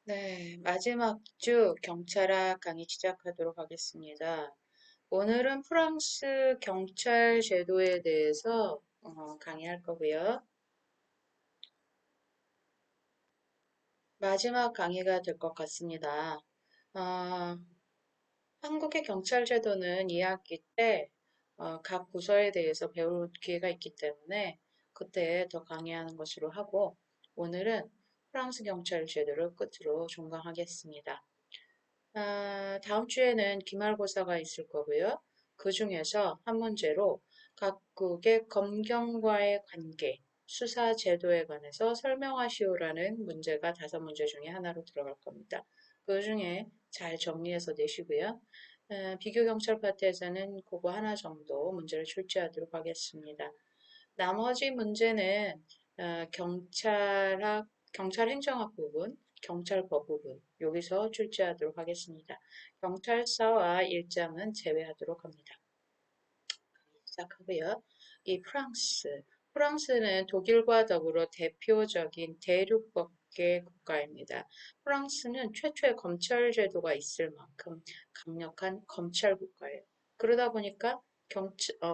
네, 마지막 주 경찰학 강의 시작하도록 하겠습니다. 오늘은 프랑스 경찰 제도에 대해서 강의할 거고요. 마지막 강의가 될 것 같습니다. 어, 한국의 경찰 제도는 2학기 때 각 부서에 대해서 배울 기회가 있기 때문에 그때 더 강의하는 것으로 하고 오늘은 프랑스 경찰 제도를 끝으로 종강하겠습니다. 다음 주에는 기말고사가 있을 거고요. 그 중에서 한 문제로 각국의 검경과의 관계, 수사 제도에 관해서 설명하시오라는 문제가 5문제 중에 하나로 들어갈 겁니다. 그 중에 잘 정리해서 내시고요. 비교 경찰 파트에서는 그거 하나 정도 문제를 출제하도록 하겠습니다. 나머지 문제는 경찰 행정학 부분, 경찰법 부분 여기서 출제하도록 하겠습니다. 경찰서와 일장은 제외하도록 합니다. 시작하고요. 이 프랑스는 독일과 더불어 대표적인 대륙법계 국가입니다. 프랑스는 최초의 검찰 제도가 있을 만큼 강력한 검찰 국가예요. 그러다 보니까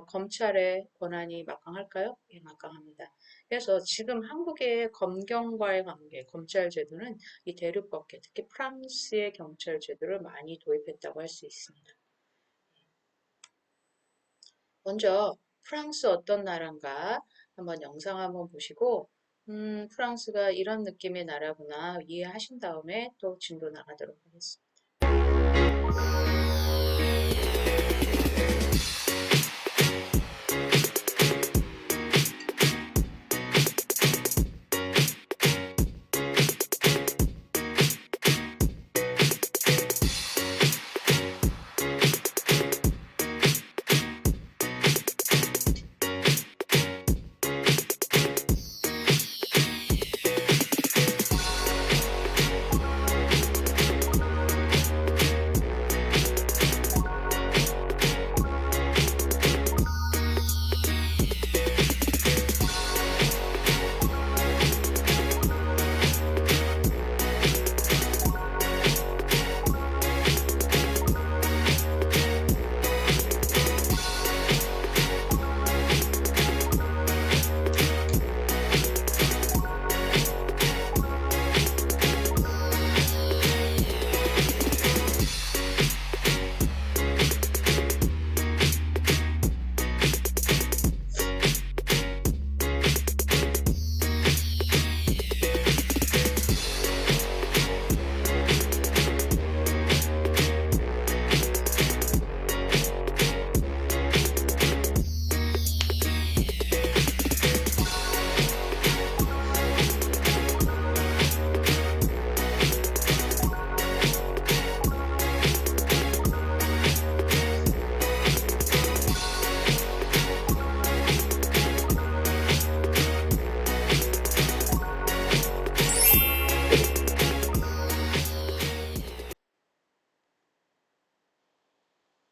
검찰의 권한이 막강할까요? 예, 막강합니다. 그래서 지금 한국의 검경과의 관계, 검찰 제도는 이 대륙법계, 특히 프랑스의 경찰 제도를 많이 도입했다고 할 수 있습니다. 먼저 프랑스 어떤 나라인가 한번 영상 한번 보시고 프랑스가 이런 느낌의 나라구나 이해하신 다음에 또 진도 나가도록 하겠습니다.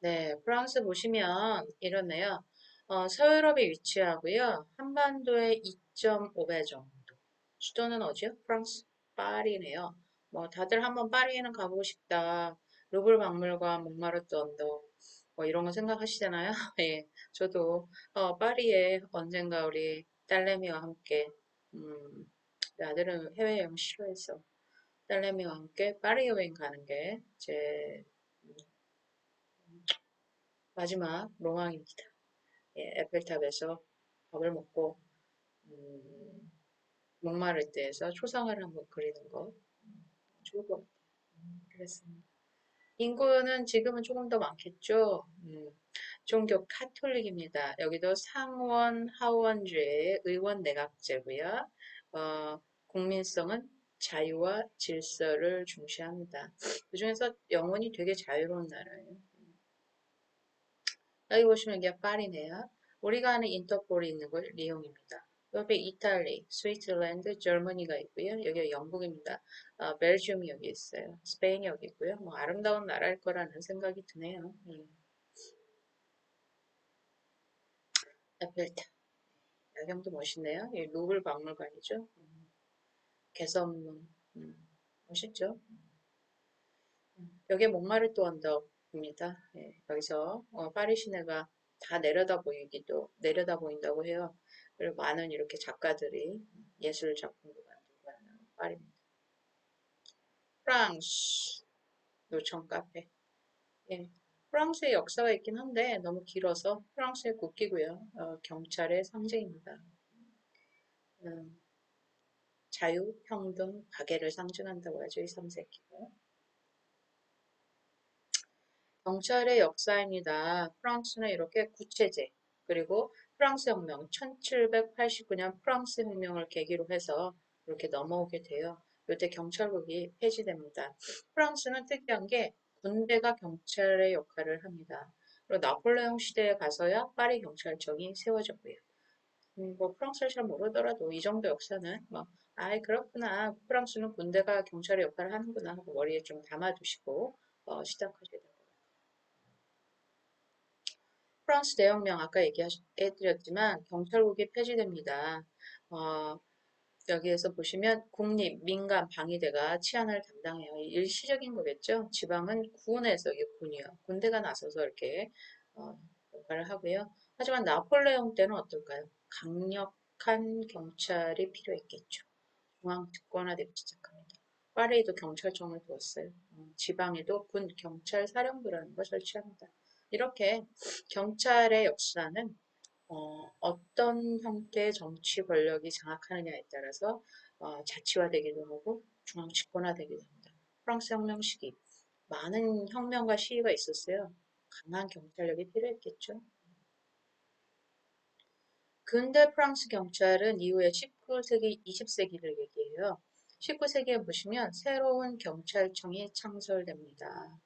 네, 프랑스 보시면 이렇네요. 서유럽에 위치하고요. 한반도의 2.5배 정도. 수도는 어디요? 프랑스 파리네요. 뭐 다들 한번 파리에는 가보고 싶다. 루브르 박물관, 몽마르트 언덕 뭐 이런 거 생각하시잖아요. 예, 저도 파리에 언젠가 우리 딸내미와 함께 내 아들은 해외여행 싫어해서 딸내미와 함께 파리 여행 가는 게 제 마지막 로망입니다. 예, 에펠탑에서 밥을 먹고 몽마르트에서 초상화를 한번 그리는 거 좋을 것 같아요. 그랬습니다. 인구는 지금은 조금 더 많겠죠. 종교 카톨릭입니다. 여기도 상원 하원제의 의원 내각제고요. 국민성은 자유와 질서를 중시합니다. 그중에서 영혼이 되게 자유로운 나라예요. 여기 보시면 이게 파리네요. 우리가 아는 인터폴이 있는 곳 리옹입니다. 옆에 이탈리, 스위트랜드, 저머니가 있고요. 여기가 영국입니다. 벨지움이 여기 있어요. 스페인이 여기 있고요. 뭐 아름다운 나라일 거라는 생각이 드네요. 에펠탑. 야경도 멋있네요. 이 루블 박물관이죠. 개선문. 멋있죠? 여기에 몽마르트 언덕입니다. 예, 여기서 파리 시내가 다 내려다 보인다고 해요. 그리고 많은 이렇게 작가들이 예술 작품도 만들고 하는 파리입니다. 프랑스 노천 카페. 예, 프랑스의 역사가 있긴 한데 너무 길어서 프랑스의 국기고요. 경찰의 상징입니다. 음, 자유, 평등, 박애를 상징한다고 하죠. 이 3세기가. 경찰의 역사입니다. 프랑스는 이렇게 구체제, 그리고 프랑스 혁명, 1789년 프랑스 혁명을 계기로 해서 이렇게 넘어오게 돼요. 이때 경찰국이 폐지됩니다. 프랑스는 특이한 게 군대가 경찰의 역할을 합니다. 그리고 나폴레옹 시대에 가서야 파리 경찰청이 세워졌고요. 뭐 프랑스를 잘 모르더라도 이 정도 역사는 뭐, 아이 그렇구나. 프랑스는 군대가 경찰의 역할을 하는구나 하고 머리에 좀 담아두시고 시작하셔야 됩니다. 프랑스 대혁명 아까 얘기해드렸지만 경찰국이 폐지됩니다. 어, 여기에서 보시면 국립, 민간, 방위대가 치안을 담당해요. 일시적인 거겠죠. 지방은 군에서 이게 군이요. 군대가 나서서 이렇게 역할을 하고요. 하지만 나폴레옹 때는 어떨까요? 강력한 경찰이 필요했겠죠. 중앙 집권화되기 시작합니다. 파리에도 경찰청을 두었어요. 지방에도 군 경찰 사령부라는 걸 설치합니다. 이렇게 경찰의 역사는 떤 형태의 정치 권력이 장악하느냐에 따라서 자치화되기도 하고 중앙 집권화되기도 합니다. 프랑스 혁명 시기 많은 혁명과 시위가 있었어요. 강한 경찰력이 필요했겠죠. 근대 프랑스 경찰은 이후에 19세기, 20세기를 얘기해요. 19세기에 보시면 새로운 경찰청이 창설됩니다.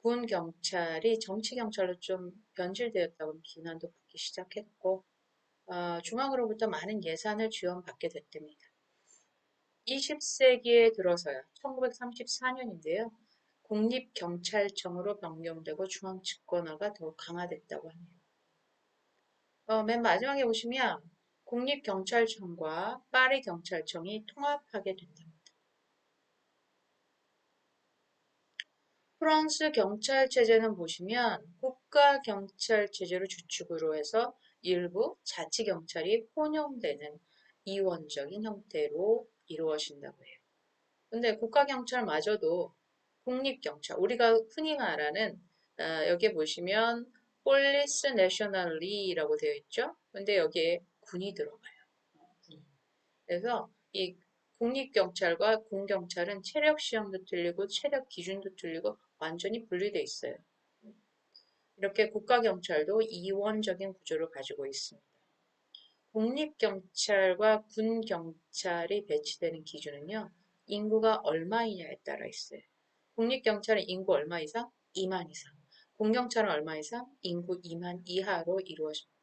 군 경찰이 정치 경찰로 좀 변질되었다고 비난도 받기 시작했고, 중앙으로부터 많은 예산을 지원받게 됐답니다. 20세기에 들어서야 1934년인데요. 국립경찰청으로 변경되고 중앙 집권화가 더욱 강화됐다고 하네요. 맨 마지막에 보시면 국립경찰청과 파리경찰청이 통합하게 된다. 프랑스 경찰 체제는 보시면 국가 경찰 체제를 주축으로 해서 일부 자치 경찰이 혼용되는 이원적인 형태로 이루어진다고 해요. 근데 국가 경찰마저도 국립 경찰, 우리가 흔히 말하는 여기에 보시면 폴리스 내셔널리라고 되어 있죠. 근데 여기에 군이 들어가요. 그래서 이 국립경찰과 군경찰은 체력 시험도 틀리고 체력 기준도 틀리고 완전히 분리돼 있어요. 이렇게 국가경찰도 이원적인 구조를 가지고 있습니다. 국립경찰과 군경찰이 배치되는 기준은요, 인구가 얼마이냐에 따라 있어요. 국립경찰은 인구 얼마 이상? 2만 이상. 군경찰은 얼마 이상? 인구 2만 이하로 이루어집니다.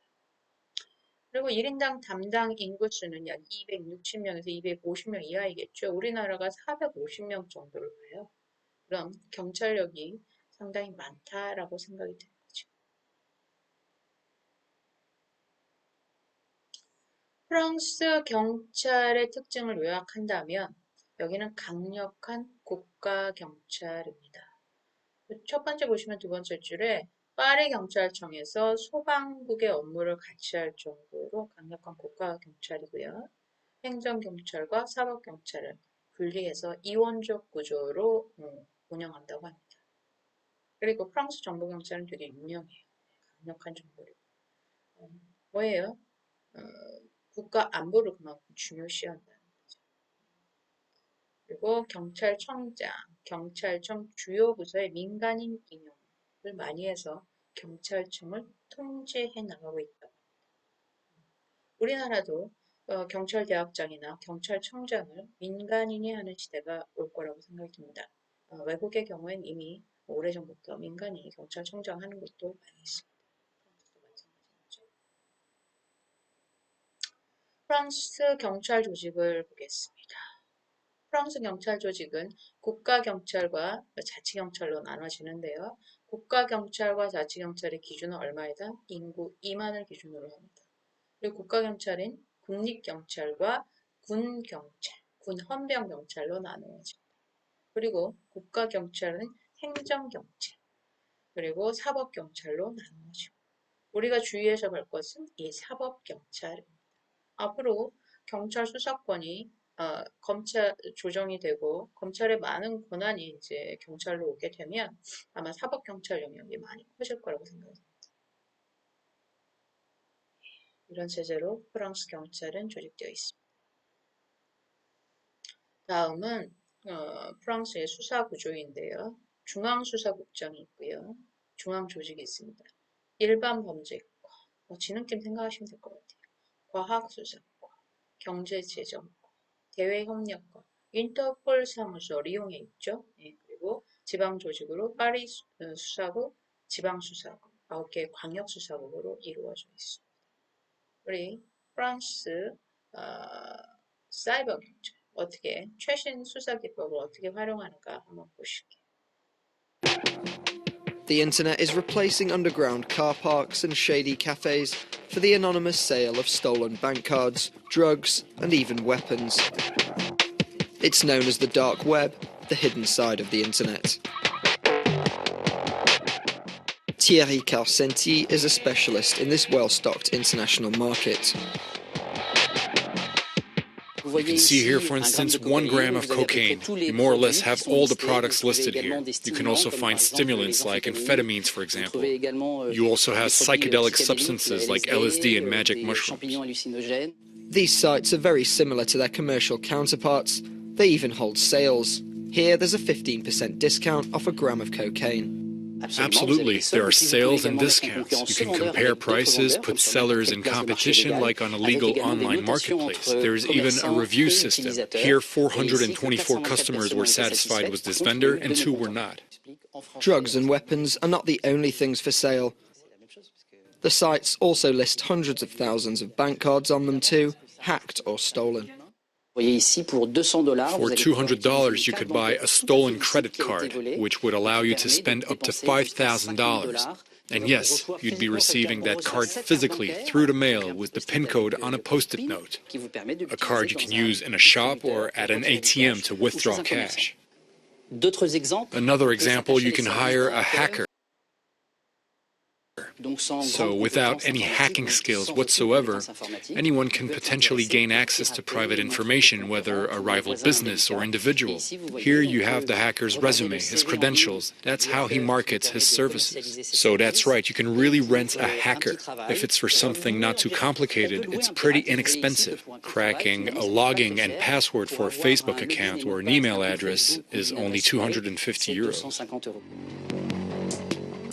그리고 1인당 담당 인구수는 약 260명에서 250명 이하이겠죠. 우리나라가 450명 정도를 봐요. 그럼 경찰력이 상당히 많다라고 생각이 드는 거죠. 프랑스 경찰의 특징을 요약한다면 여기는 강력한 국가 경찰입니다. 첫 번째 보시면 두 번째 줄에 파리 경찰청에서 소방국의 업무를 같이 할 정도로 강력한 국가 경찰이고요. 행정경찰과 사법경찰을 분리해서 이원적 구조로 운영한다고 합니다. 그리고 프랑스 정보경찰은 되게 유명해요. 강력한 정보를. 뭐예요? 어, 국가 안보를 그만큼 중요시한다는 거죠. 그리고 경찰청장, 경찰청 주요 부서의 민간인 임용을 많이 해서 경찰청을 통제해 나가고 있다. 우리나라도 경찰대학장이나 경찰청장을 민간인이 하는 시대가 올 거라고 생각이 듭니다. 외국의 경우엔 이미 오래전부터 민간인이 경찰청장 하는 곳도 많이 있습니다. 프랑스 경찰 조직을 보겠습니다. 프랑스 경찰 조직은 국가경찰과 자치경찰로 나눠지는데요. 국가경찰과 자치경찰의 기준은 얼마이다? 인구 2만을 기준으로 합니다. 그리고 국가경찰인 국립경찰과 군경찰, 군헌병경찰로 나누어집니다. 그리고 국가경찰은 행정경찰, 그리고 사법경찰로 나누어지고 우리가 주의해서 볼 것은 이 사법경찰입니다. 앞으로 경찰 수사권이 검찰 조정이 되고 검찰의 많은 권한이 이제 경찰로 오게 되면 아마 사법경찰 영역이 많이 커질 거라고 생각합니다. 이런 체제로 프랑스 경찰은 조직되어 있습니다. 다음은 프랑스의 수사 구조인데요. 중앙수사국장이 있고요. 중앙조직이 있습니다. 일반 범죄과, 지능팀 생각하시면 될 것 같아요. 과학수사과, 경제재정과, 대외협력과, 인터폴 사무소 리옹에 있죠. 네, 그리고 지방조직으로 파리 수사국, 지방수사국, 9개의 광역수사국으로 이루어져 있습니다. 우리 프랑스 사이버 경찰 어떻게 최신 수사 기법을 어떻게 활용하는가 한번 보실게요. The internet is replacing underground car parks and shady cafes for the anonymous sale of stolen bank cards, drugs, and even weapons. It's known as the dark web, the hidden side of the internet. Thierry Carcenti is a specialist in this well-stocked international market. You can see here, for instance, 1 gram of cocaine. You more or less have all the products listed here. You can also find stimulants like amphetamines, for example. You also have psychedelic substances like LSD and magic mushrooms. These sites are very similar to their commercial counterparts. They even hold sales. Here there's a 15% discount off a gram of cocaine. Absolutely, there are sales and discounts. You can compare prices, put sellers in competition like on a legal online marketplace. There is even a review system. Here, 424 customers were satisfied with this vendor and 2 were not. Drugs and weapons are not the only things for sale. The sites also list hundreds of thousands of bank cards on them too, hacked or stolen. For $200, you could buy a stolen credit card, which would allow you to spend up to $5,000. And yes, you'd be receiving that card physically through the mail with the PIN code on a post-it note. A card you can use in a shop or at an ATM to withdraw cash. Another example, you can hire a hacker. So without any hacking skills whatsoever, anyone can potentially gain access to private information, whether a rival business or individual. Here you have the hacker's resume, his credentials. That's how he markets his services. So that's right, you can really rent a hacker. If it's for something not too complicated, it's pretty inexpensive. Cracking a login and password for a Facebook account or an email address is only 250 euros.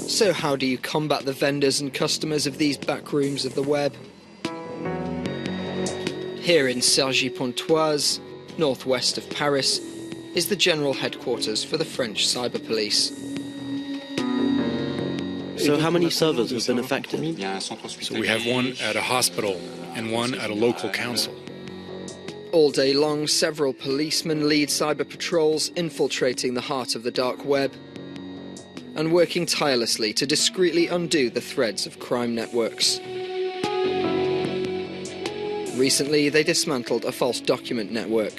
So how do you combat the vendors and customers of these back rooms of the web? Here in Cergy-Pontoise, northwest of Paris, is the general headquarters for the French cyber police. So how many servers have been affected? So we have one at a hospital and one at a local council. All day long, several policemen lead cyber patrols infiltrating the heart of the dark web and working tirelessly to discreetly undo the threads of crime networks. Recently, they dismantled a false document network.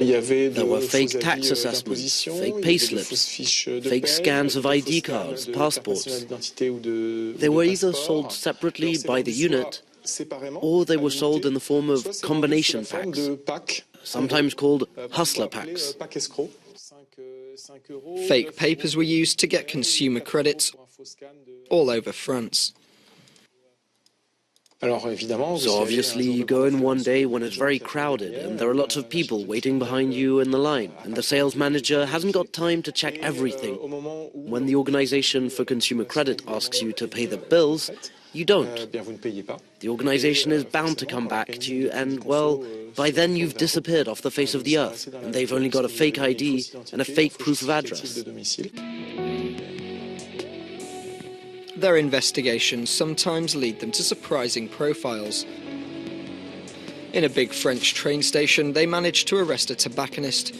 There were fake tax assessments, fake payslips, fake scans of ID cards, passports. They were either sold separately by the unit, or they were sold in the form of combination packs, sometimes called hustler packs. Fake papers were used to get consumer credits all over France. So obviously you go in one day when it's very crowded and there are lots of people waiting behind you in the line, and the sales manager hasn't got time to check everything. When the organization for consumer credit asks you to pay the bills, you don't. The organization is bound to come back to you, and, well, by then you've disappeared off the face of the earth, and they've only got a fake ID and a fake proof of address. Their investigations sometimes lead them to surprising profiles. In a big French train station, they managed to arrest a tobacconist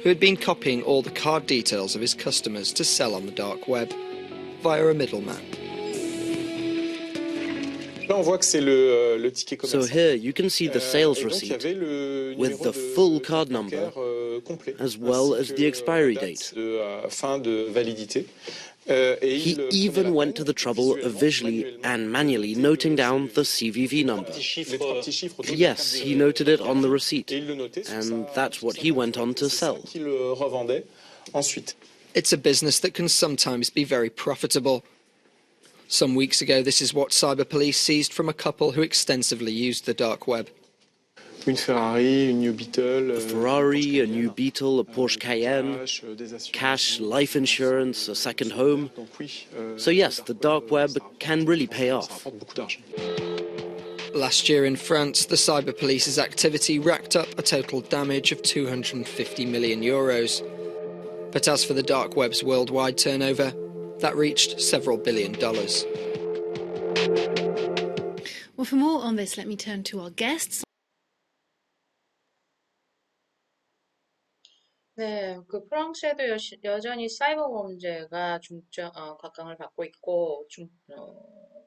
who had been copying all the card details of his customers to sell on the dark web via a middleman. So here you can see the sales receipt with the full card number as well as the expiry date. He even went to the trouble of visually and manually noting down the CVV number. Yes, he noted it on the receipt, and that's what he went on to sell. It's a business that can sometimes be very profitable. Some weeks ago, this is what cyber police seized from a couple who extensively used the dark web. A Ferrari, a new Beetle, a Porsche Cayenne, cash, life insurance, a second home. So yes, the dark web can really pay off. Last year in France, the cyber police's activity racked up a total damage of 250 million euros. But as for the dark web's worldwide turnover, that reached several billion dollars. Well, for more on this, let me turn to our guests. 네, 그 프랑스에도 여전히 사이버 범죄가 각광을 받고 있고,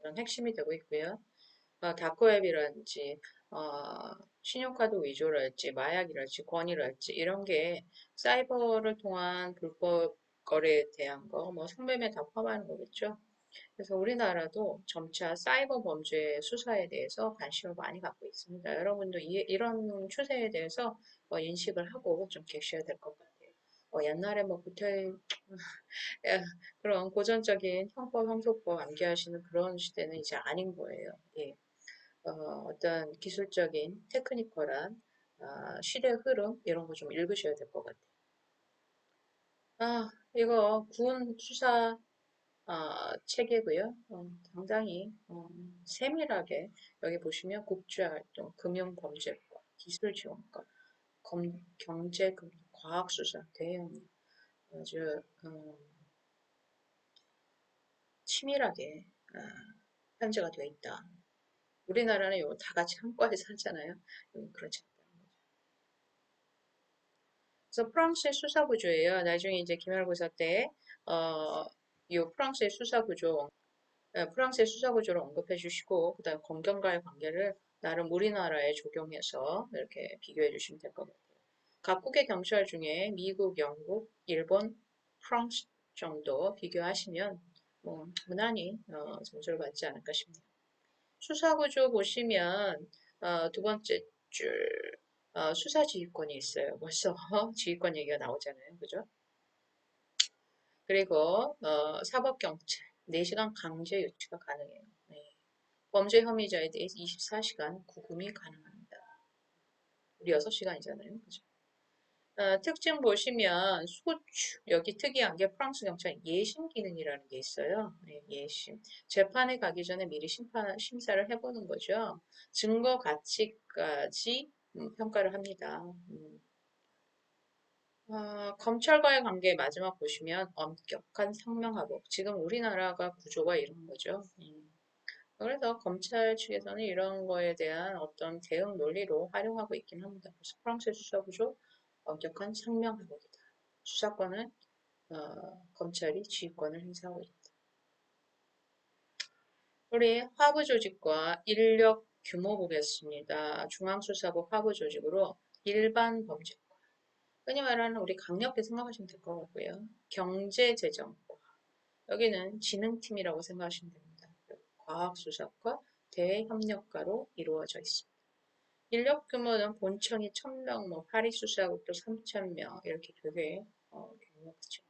그런 핵심이 되고 있고요. 다크웹이랄지, 신용카드 위조랄지, 마약이랄지, 권위랄지, 이런 게 사이버를 통한 불법 거래에 대한 거, 뭐 성매매 다 포함하는 거겠죠. 그래서 우리나라도 점차 사이버 범죄 수사에 대해서 관심을 많이 갖고 있습니다. 여러분도 이런 추세에 대해서 인식을 하고 좀 계셔야 될 것 같아요. 옛날에 뭐 그런 고전적인 형법, 형소법 암기하시는 그런 시대는 이제 아닌 거예요. 예. 어떤 기술적인 테크니컬한 시대 흐름 이런 거 좀 읽으셔야 될 것 같아요. 이거 군 수사 체계고요. 상당히 세밀하게 여기 보시면 국제활동, 금융범죄과, 기술지원과, 경제금융, 과학수사, 대응 아주 치밀하게 편제가 되어 있다. 우리나라는 이거 다 같이 한과에서 하잖아요. 그렇지 않다는 거죠. 그래서 프랑스의 수사 구조예요. 나중에 이제 기말고사 때 이 프랑스의 수사 구조 프랑스의 수사 구조를 언급해 주시고 그다음 검경과의 관계를 나름 우리나라에 적용해서 이렇게 비교해 주시면 될 것 같아요. 각국의 경찰 중에 미국, 영국, 일본, 프랑스 정도 비교하시면 뭐 무난히 점수를 받지 않을까 싶네요. 수사 구조 보시면 두 번째 줄 수사지휘권이 있어요. 벌써 지휘권 얘기가 나오잖아요. 그죠? 그리고 사법경찰 4시간 강제 유치가 가능해요. 네. 범죄 혐의자에 대해 24시간 구금이 가능합니다. 우리 6시간이잖아요. 그죠? 특징 보시면 소추 여기 특이한 게 프랑스 경찰 예심 기능이라는 게 있어요. 네, 예심. 재판에 가기 전에 미리 심사를 해보는 거죠. 증거 가치까지 평가를 합니다. 검찰과의 관계 마지막 보시면 엄격한 상명하복. 지금 우리나라가 구조가 이런 거죠. 그래서 검찰 측에서는 이런 거에 대한 어떤 대응 논리로 활용하고 있긴 합니다. 그래서 프랑스의 수사 구조 엄격한 상명하복이다. 수사권은 검찰이 지휘권을 행사하고 있다. 우리 화부 조직과 인력 규모 보겠습니다. 중앙수사국 화부 조직으로 일반 범죄과 흔히 말하는 우리 강력하게 생각하시면 될 것 같고요. 경제재정과 여기는 지능팀이라고 생각하시면 됩니다. 과학수사과 대협력과로 이루어져 있습니다. 인력 규모는 본청이 1000명, 뭐 파리수사국도 3000명 이렇게 되게 강력하죠.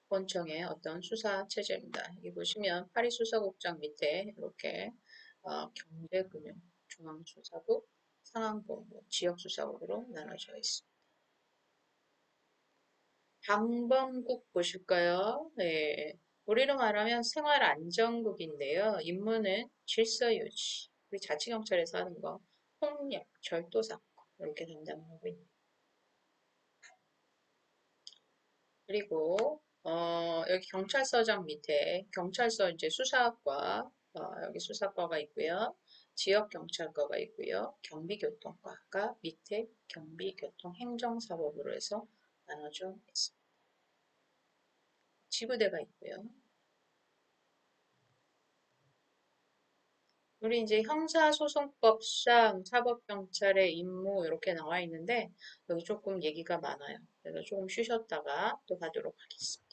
본청의 어떤 수사 체제입니다. 여기 보시면 파리수사국장 밑에 이렇게 경제금융, 중앙수사국, 상황본부, 지역수사국으로 나눠져 있습니다. 방범국 보실까요? 네. 우리로 말하면 생활안전국인데요. 임무는 질서유지, 우리 자치경찰에서 하는 거, 폭력, 절도사건 이렇게 담당하고 있습니다. 그리고 여기 경찰서장 밑에 경찰서 이제 수사과 여기 수사과가 있고요. 지역경찰과가 있고요. 경비교통과가 밑에 경비교통행정사법으로 해서 나눠져 있습니다. 지부대가 있고요. 우리 이제 형사소송법상 사법경찰의 임무 이렇게 나와 있는데 여기 조금 얘기가 많아요. 그래서 조금 쉬셨다가 또 가도록 하겠습니다.